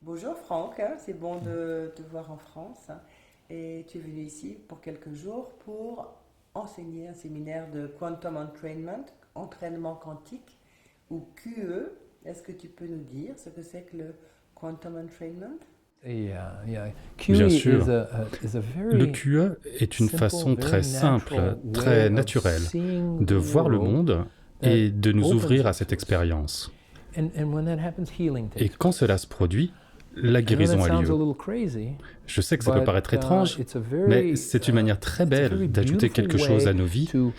Bonjour Franck, hein, c'est bon de te voir en France. Et tu es venu ici pour quelques jours pour enseigner un séminaire de Quantum Entrainment, entraînement quantique, ou QE. Est-ce que tu peux nous dire ce que c'est que le Quantum Entrainment? Bien QE sûr. is a Le very QE est une simple, façon very très simple, natural très way of naturelle seeing de the voir le world monde that et de nous opens ouvrir à up cette to us. expérience. And when that happens, healing Et takes quand place. cela se produit, la I know that guérison a sounds a lieu. little crazy, Je sais que ça peut but paraître étrange, it's a mais very c'est une manière très it's a very belle d'ajouter beautiful quelque chose way à nos vies to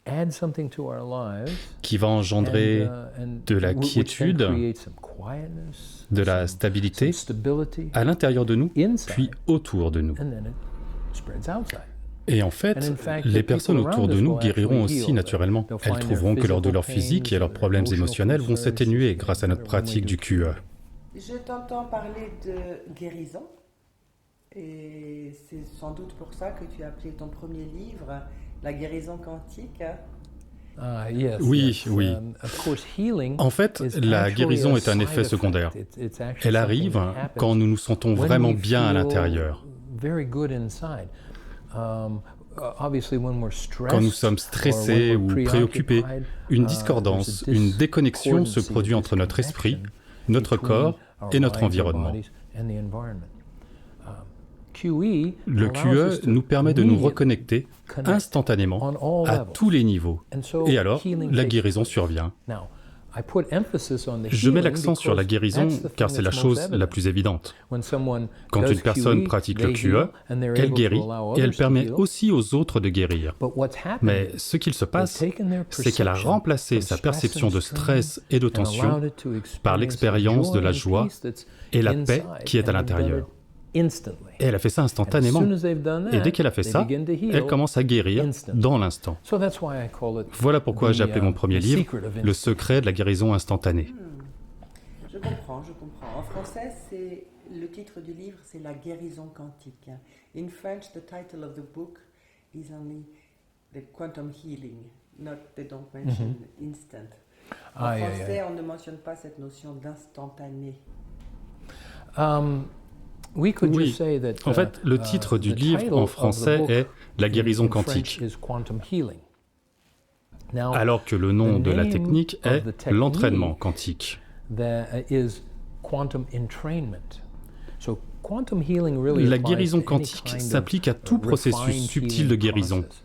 add something to our lives qui va engendrer and de la which then quiétude, creates some quietness, de la some stabilité stability à l'intérieur de nous, inside, puis autour de nous. and then it spreads outside. Et en And fait, in fact, les the personnes people autour around de us nous will guériront actually aussi heal. naturellement. They'll Elles find their trouveront que leurs physical douleurs physiques et leurs pains, problèmes their émotionnels vont emotional s'atténuer concerns, grâce à notre when we pratique do du QE. Je t'entends parler de guérison, et c'est sans doute pour ça que tu as appelé ton premier livre La guérison quantique. Yes, Oui, oui. Of course, healing En fait, is la actually guérison a est un side effet effect. secondaire. It's actually Elle something arrive that happens quand nous nous sentons when vraiment we bien à feel l'intérieur. very good inside. Obviously, when we're stressed, Quand nous sommes stressés or when ou we're préoccupés, preoccupied, une there's discordance, a une déconnexion se discordancy, produit a entre notre esprit, disconnection notre between corps our et notre minds, our environnement. bodies, and the environment. QE Le allows us QE to nous permet de nous immediately reconnecter connect instantanément on all à levels. tous les niveaux. And so Et alors, healing la takes guérison place. survient. Now, I put emphasis on the Je mets healing l'accent sur la because guérison that's the thing car c'est la that's most chose la evident. plus évidente. When someone Quand does une personne QE, pratique le they QE, heal, and they're elle able to guérit allow et elle others to permet heal. aussi aux autres de guérir. But what's happened Mais is ce qu'il se they've passe, taken their c'est qu'elle a perception remplacé from sa stress perception and de strain stress et de and tension allowed it to par experience l'expérience de la and joie peace that's et la paix inside, qui est à and they've done l'intérieur. it instantly. Et elle a fait ça And as instantanément. soon as they've done Et that, dès qu'elle a fait they ça, begin to heal elle commence à guérir instantly. dans l'instant. So that's why I call it Voilà pourquoi j'ai appelé mon premier the livre secret of Le instant. secret de la guérison instantanée. Je comprends, je comprends. En français, c'est le titre du livre, c'est La guérison quantique. In French, the title of the book is only the quantum healing. Not, they don't mention instant. En Ah, yeah, français, yeah. on ne mentionne pas cette notion d'instantané. We could Oui. just say that, En fait, le titre du the livre title en of the français book est La guérison in French quantique, is quantum healing. Now, alors que le nom the de la name technique of est the technique l'entraînement quantique. that is quantum entrainment. So quantum healing really La applies guérison to any quantique kind of s'applique à tout processus refined subtil healing de guérison. process.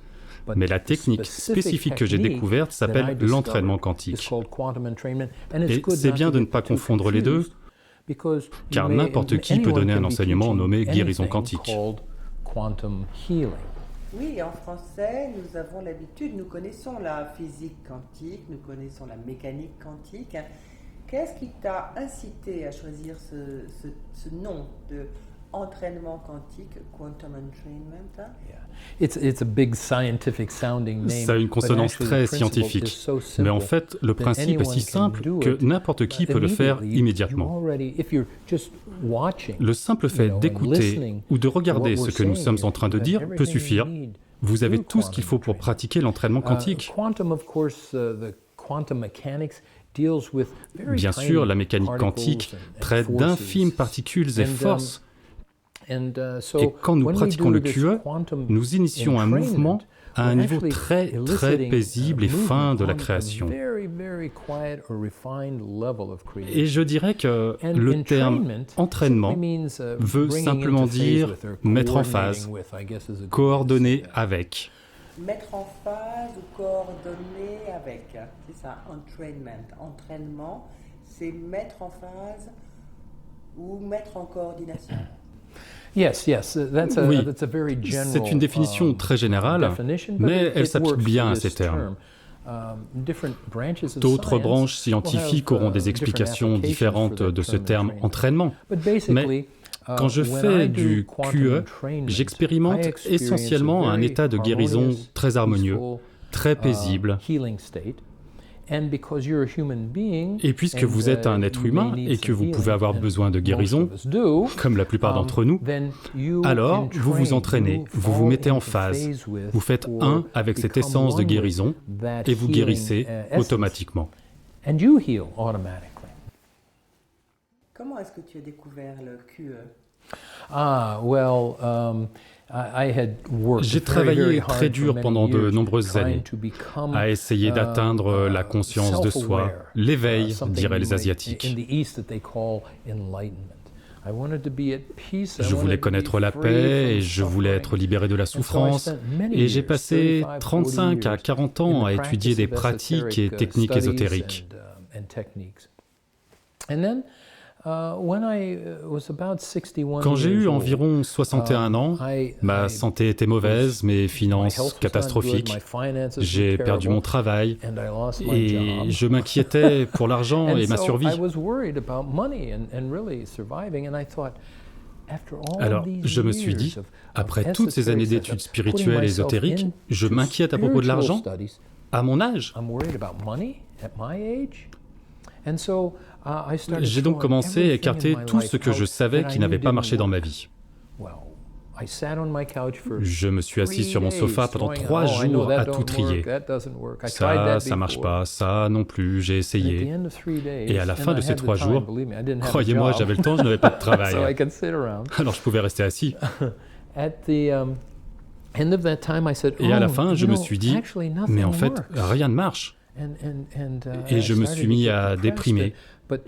But Mais la the technique specific spécifique que j'ai technique découverte that I s'appelle discovered l'entraînement is quantique. called quantum entrainment, and it's Et good c'est not bien to de ne get pas too confondre les deux, confused, because you car may- n'importe qui peut anyone donner can un be enseignement teaching nommé guérison anything quantique. called quantum healing. Oui, en français, nous avons l'habitude, nous connaissons la physique quantique, nous connaissons la mécanique quantique. Qu'est-ce qui t'a incité à choisir ce nom de entraînement quantique, quantum entrainment? Yeah. It's a big scientific sounding name. Ça a une but consonance actually très the principle is scientifique. so Mais en simple fait, le that principe est anyone si can simple do que it n'importe qui peut le faire immediately. You immédiatement. already, if you're just watching, Le simple fait and d'écouter listening ou de to what regarder we're ce que nous saying, sommes en train de you have dire peut everything you suffire. need Vous avez to tout ce qu'il faut pour quantum pratiquer l'entraînement quantique. Quantum, of course, the quantum mechanics deals with very Bien tiny sûr, la mécanique particles quantique and traite forces. d'infimes particules et And, forces. So Et quand nous when we pratiquons do le this QE, quantum nous initions un entrainment, mouvement à un we're niveau actually très, très eliciting paisible et a fin de la movement on a création. very, very quiet or refined level of creation. Et je dirais que And le terme entrainment entraînement simply means, veut bringing simplement into phase dire with or mettre en coordinating phase, with, I guess is a good way to coordonner say that. avec. Mettre en phase ou coordonner avec, c'est ça, entrainment. Entraînement, c'est mettre en phase ou mettre en coordination. Yes, that's Oui, a very general, c'est une définition très générale, definition, but mais it elle s'applique works bien for à this ces termes. term. Different branches of D'autres science branches will scientifiques have, auront des different explications applications différentes for that de ce term terme entrainment. entraînement. But basically, Quand je when fais I do du quantum QE, entrainment, j'expérimente I experience essentiellement a un very état de guérison harmonious, très harmonieux, peaceful, très paisible. healing state. And because you're a human being, Et puisque and, vous êtes un être you may humain need et que some vous healing, pouvez avoir and besoin de most guérison, of us do, comme la plupart d'entre nous, then you alors vous vous entrain, entraînez, you vous vous fall mettez en into phase, phase with vous faites or un avec cette become essence de one with guérison that et vous healing, guérissez essence. automatiquement. And you heal automatically. Comment est-ce que tu as découvert le QE? I had worked J'ai very, travaillé very très hard dur for many pendant de years nombreuses trying années to become, à essayer d'atteindre la conscience de soi, self-aware, l'éveil, something diraient les like Asiatiques. in the East that they call enlightenment. I wanted to be at peace. I Je voulais wanted to be connaître la free paix from et je voulais être suffering. libéré de la And so I souffrance. spent many Et j'ai years, passé 35, 35 à 40 40 years, ans in à the étudier des practice of pratiques et esoteric, techniques studies ésotériques. and techniques. And then, when I was about 61 Quand j'ai eu years old, environ 61 ans, ma santé était mauvaise, mes finances catastrophiques. J'ai perdu mon travail et je m'inquiétais pour l'argent et ma survie. Alors, je me suis dit, après toutes ces années d'études spirituelles et ésotériques, je m'inquiète à propos de l'argent à mon âge. J'ai donc commencé à écarter tout ce que je savais qui n'avait pas marché dans ma vie. Je me suis assis sur mon sofa pendant 3 jours à tout trier. Ça marche pas, ça non plus, j'ai essayé. Et à la fin de ces 3 jours, croyez-moi, j'avais le temps, je n'avais pas de travail. Alors je pouvais rester assis. Et à la fin, je me suis dit, mais en fait, rien ne marche. Et je me suis mis à déprimer.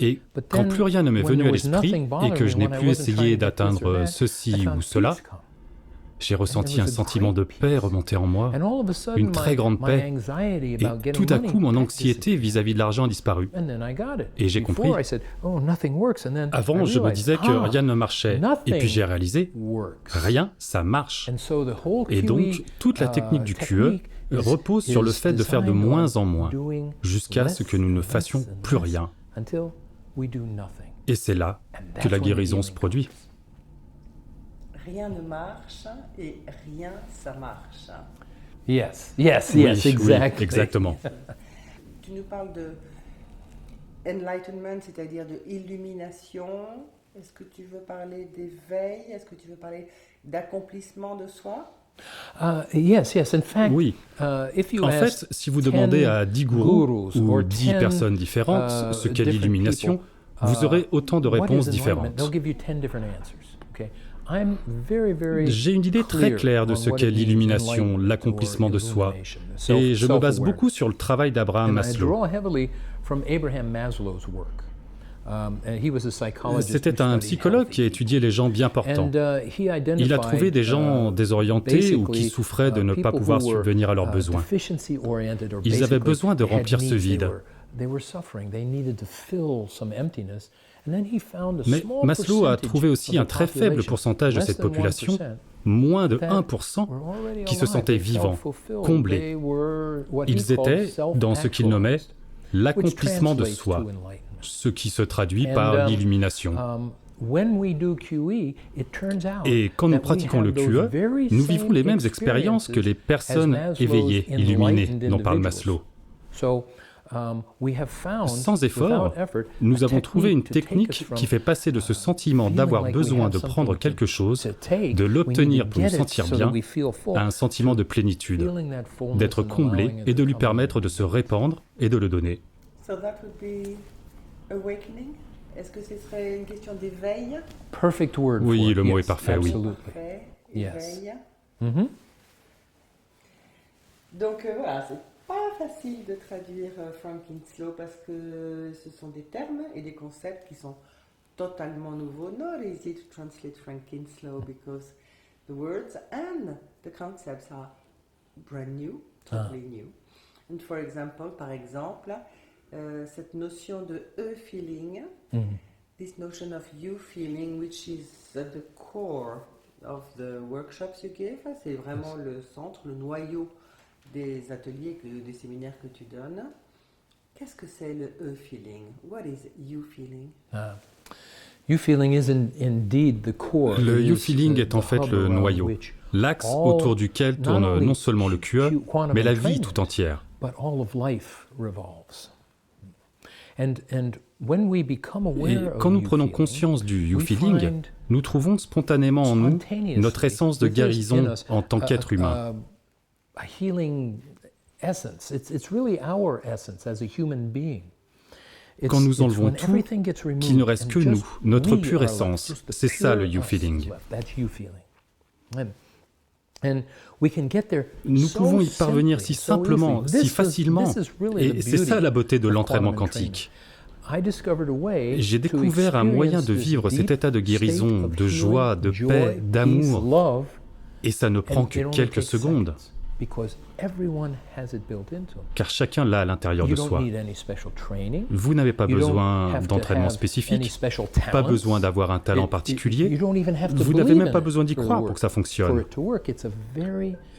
Et quand plus rien ne m'est venu à l'esprit et que je n'ai plus essayé d'atteindre ceci ou cela, j'ai ressenti un sentiment de paix remonter en moi, une très grande paix. Et tout à coup, mon anxiété vis-à-vis de l'argent a disparu. Et j'ai compris. Avant, je me disais que rien ne marchait. Et puis j'ai réalisé, rien, ça marche. Et donc, toute la technique du QE repose sur le fait de faire de moins en moins, jusqu'à ce que nous ne fassions plus rien. Et c'est là que la guérison se produit. Rien ne marche et rien, ça marche. Yes, Oui, exactement. Tu nous parles de enlightenment, c'est-à-dire de illumination. Est-ce que tu veux parler d'éveil? Est-ce que tu veux parler d'accomplissement de soi? Yes. In fact, Oui. En fait, si vous demandez à 10 gourous ou 10 personnes différentes ce qu'est l'illumination, vous aurez autant de réponses différentes. J'ai une idée très claire de ce qu'est l'illumination, l'accomplissement de soi, et je me base beaucoup sur le travail d'Abraham Maslow. C'était un psychologue qui a étudié les gens bien portants. Il a trouvé des gens désorientés ou qui souffraient de ne pas pouvoir subvenir à leurs besoins. Ils avaient besoin de remplir ce vide. Mais Maslow a trouvé aussi un très faible pourcentage de cette population, moins de 1%, qui se sentaient vivants, comblés. Ils étaient dans ce qu'il nommait l'accomplissement de soi, ce qui se traduit par l'illumination. Et quand nous pratiquons le QE, nous vivons les mêmes expériences que les personnes éveillées, illuminées, dont parle Maslow. Sans effort, nous avons trouvé une technique qui fait passer de ce sentiment d'avoir besoin de prendre quelque chose, de l'obtenir pour nous sentir bien, à un sentiment de plénitude, d'être comblé et de lui permettre de se répandre et de le donner. So that would be awakening? Est-ce que ce serait une question d'éveil? Perfect word. Oui, le mot est parfait, oui. Parfait, éveil. Donc voilà, c'est pas facile de traduire Frank Kinslow parce que ce sont des termes et des concepts qui sont totalement nouveaux. Not easy to translate Frank Kinslow because the words and the concepts are brand new, totally new. And for example, par exemple, cette notion de feeling, this notion of you feeling, which is at the core of the workshops you give, c'est vraiment le centre, le noyau des ateliers, des séminaires que tu donnes. Qu'est-ce que c'est le feeling? What is you feeling? You feeling is indeed the core. Le you feeling est en fait le noyau, l'axe autour duquel tourne non seulement le QE, mais la vie tout entière. But all of life revolves. And when we become Et aware quand nous of prenons conscience du you feeling, nous trouvons spontanément en nous notre essence de guérison en tant qu'être humain. A healing essence. It's really our essence as a human being. quand nous enlevons tout, qu'il ne reste que nous, notre pure essence. C'est ça le you feeling. Nous pouvons y parvenir si simplement, si facilement, et c'est ça la beauté de l'entraînement quantique. J'ai découvert un moyen de vivre cet état de guérison, de joie, de paix, d'amour, et ça ne prend que quelques secondes, car chacun l'a à l'intérieur de soi. Vous n'avez pas besoin d'entraînement spécifique, pas besoin d'avoir un talent particulier, vous n'avez même pas besoin d'y croire pour que ça fonctionne.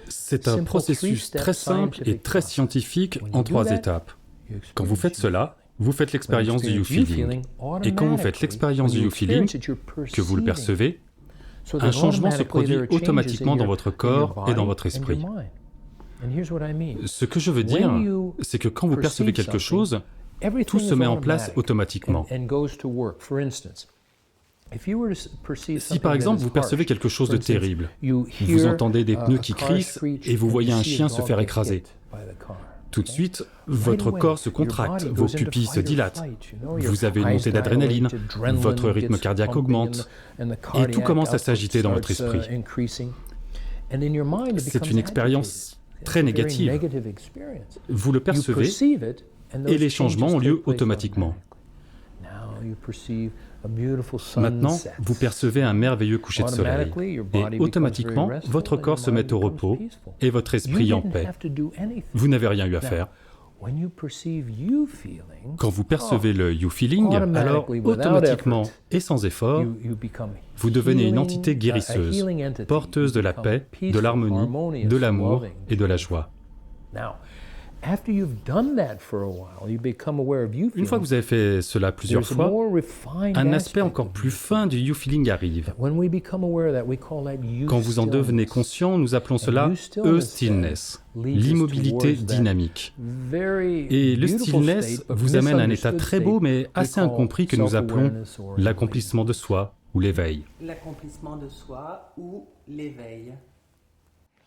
C'est un processus très simple et très scientifique en 3 étapes. Quand vous faites cela, vous faites l'expérience du you feeling. Et quand vous faites l'expérience du you feeling, que vous le percevez, un changement se produit automatiquement dans votre corps et dans votre esprit. Ce que je veux dire, c'est que quand vous percevez quelque chose, tout se met en place automatiquement. Si par exemple vous percevez quelque chose de terrible, vous entendez des pneus qui crissent et vous voyez un chien se faire écraser, tout de suite, votre corps se contracte, vos pupilles se dilatent, vous avez une montée d'adrénaline, votre rythme cardiaque augmente, et tout commence à s'agiter dans votre esprit. C'est une expérience très négative. Vous le percevez, et les changements ont lieu automatiquement. Maintenant, vous percevez un merveilleux coucher de soleil, et automatiquement, votre corps se met au repos et votre esprit en paix. Vous n'avez rien eu à faire. Quand vous percevez le you feeling, alors automatiquement et sans effort, vous devenez une entité guérisseuse, porteuse de la paix, de l'harmonie, de l'amour et de la joie. Une fois que vous avez fait cela plusieurs fois, un aspect encore plus fin du you feeling arrive. Quand vous en devenez conscient, nous appelons cela stillness, l'immobilité dynamique. Et le stillness vous amène à un état très beau mais assez incompris que nous appelons l'accomplissement de soi ou l'éveil. L'accomplissement de soi ou l'éveil.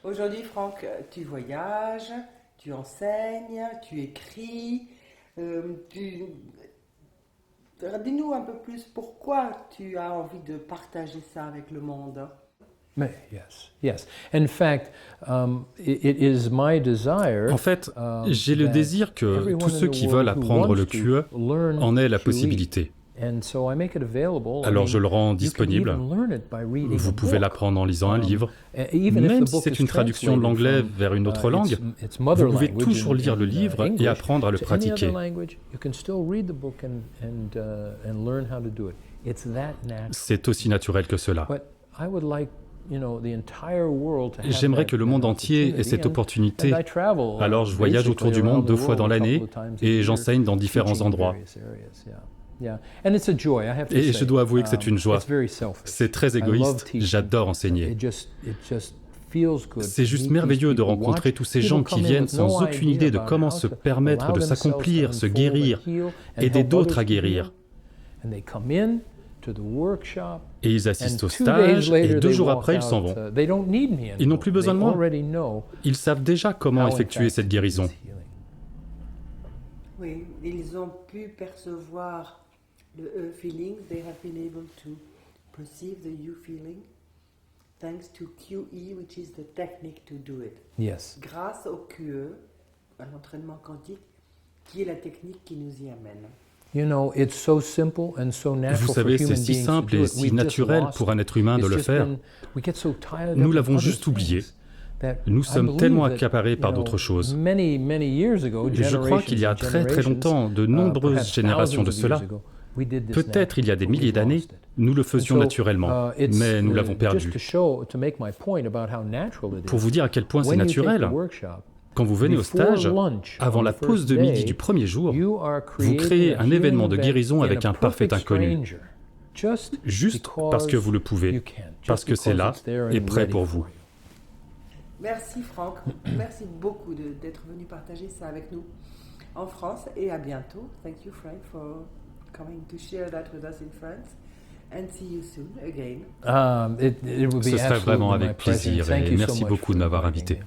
Aujourd'hui, Franck, tu voyages. Tu enseignes, tu écris, dis-nous un peu plus pourquoi tu as envie de partager ça avec le monde. Yes. In fact, it is my desire. En fait, j'ai le désir que tous ceux qui veulent apprendre le QE en aient la possibilité. Alors je le rends disponible. Vous pouvez l'apprendre en lisant un livre. Même si c'est une traduction de l'anglais vers une autre langue, vous pouvez toujours lire le livre et apprendre à le pratiquer. C'est aussi naturel que cela. J'aimerais que le monde entier ait cette opportunité. Alors je voyage autour du monde 2 fois dans l'année et j'enseigne dans différents endroits. Et je dois avouer que c'est une joie. C'est très égoïste, j'adore enseigner. C'est juste merveilleux de rencontrer tous ces gens qui viennent sans aucune idée de comment se permettre de s'accomplir, se guérir, aider d'autres à guérir. Et ils assistent au stage et 2 jours après, ils s'en vont. Ils n'ont plus besoin de moi. Ils savent déjà comment effectuer cette guérison. Oui, ils ont pu percevoir le feeling. They have been able to perceive the you feeling thanks to QE, which is the technique to do it. Yes. Grâce au QE, à l'entraînement quantique, qui est la technique qui nous y amène. Vous savez, c'est si simple et si naturel pour un être humain de le faire. Nous l'avons juste oublié. Nous sommes tellement accaparés par d'autres choses. Je crois qu'il y a très très longtemps, de nombreuses générations de cela, peut-être il y a des milliers d'années, nous le faisions naturellement, mais nous l'avons perdu. Pour vous dire à quel point c'est naturel, quand vous venez au stage, avant la pause de midi du premier jour, vous créez un événement de guérison avec un parfait inconnu, juste parce que vous le pouvez, parce que c'est là et prêt pour vous. Merci Franck, merci beaucoup d'être venu partager ça avec nous en France et à bientôt. Thank you Frank for coming to share that with us in France and see you soon again. Ce serait vraiment avec plaisir et merci beaucoup de m'avoir invité.